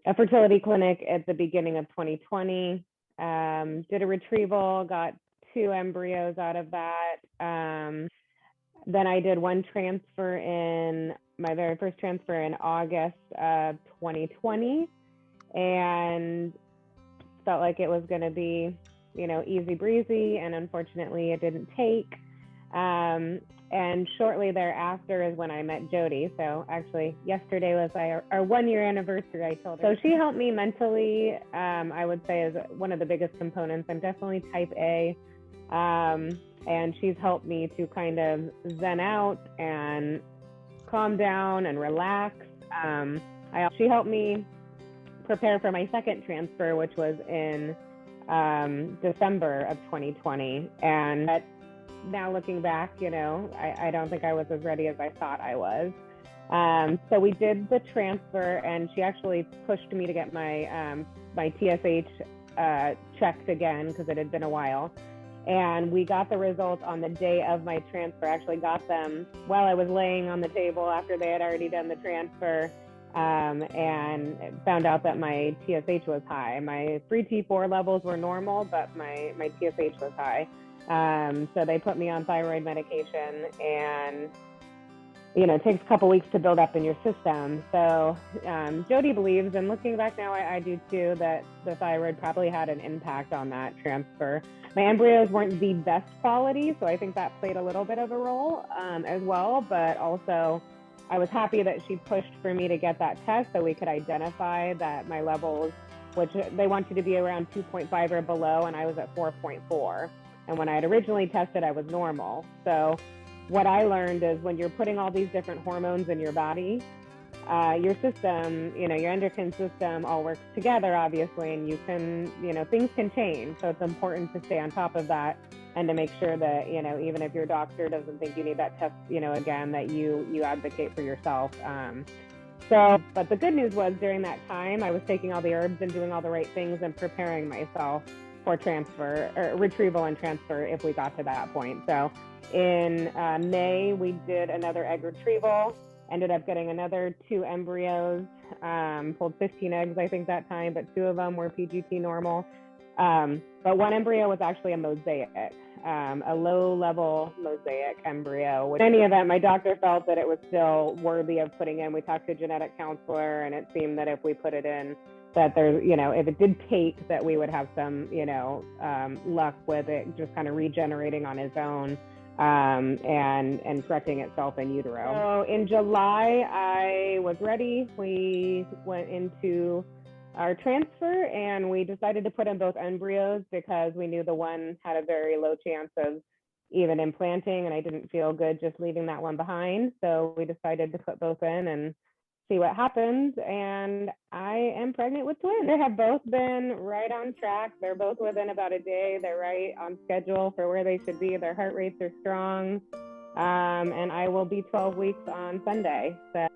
a fertility clinic at the beginning of 2020. Did a retrieval, got 2 embryos out of that. Then I did one transfer my very first transfer in August of 2020, and felt like it was going to be, easy breezy, and unfortunately it didn't take. And shortly thereafter is when I met Jody. So actually yesterday was our 1-year anniversary, I told her. So she helped me mentally, I would say, is one of the biggest components. I'm definitely type A. And she's helped me to kind of zen out and calm down and relax. She helped me prepare for my second transfer, which was in December of 2020. And now looking back, I don't think I was as ready as I thought I was. So we did the transfer, and she actually pushed me to get my my TSH checked again because it had been a while. And we got the results on the day of my transfer. I actually got them while I was laying on the table after they had already done the transfer, and found out that my TSH was high. My free T4 levels were normal, but my TSH was high. So they put me on thyroid medication, and it takes a couple weeks to build up in your system. So Jody believes, and looking back now, I do too, that the thyroid probably had an impact on that transfer. My embryos weren't the best quality, so I think that played a little bit of a role as well. But also, I was happy that she pushed for me to get that test so we could identify that my levels, which they want you to be around 2.5 or below, and I was at 4.4. And when I had originally tested, I was normal. So what I learned is when you're putting all these different hormones in your body, your system, your endocrine system all works together, obviously, and you can, things can change. So it's important to stay on top of that and to make sure that, even if your doctor doesn't think you need that test, again, that you advocate for yourself. But the good news was during that time, I was taking all the herbs and doing all the right things and preparing myself for transfer or retrieval and transfer if we got to that point. So in May, we did another egg retrieval, ended up getting another 2 embryos, pulled 15 eggs, I think that time, but 2 of them were PGT normal. But 1 embryo was actually a mosaic, a low-level mosaic embryo. With any event, my doctor felt that it was still worthy of putting in. We talked to a genetic counselor, and it seemed that if we put it in, that there's, if it did take, that we would have some, luck with it just kind of regenerating on its own. And correcting itself in utero. So in July, I was ready. We went into our transfer, and we decided to put in both embryos because we knew the one had a very low chance of even implanting, and I didn't feel good just leaving that one behind. So we decided to put both in and see what happens. And I am pregnant with twins. They have both been right on track. They're both within about a day. They're right on schedule for where they should be. Their heart rates are strong. And I will be 12 weeks on Sunday. So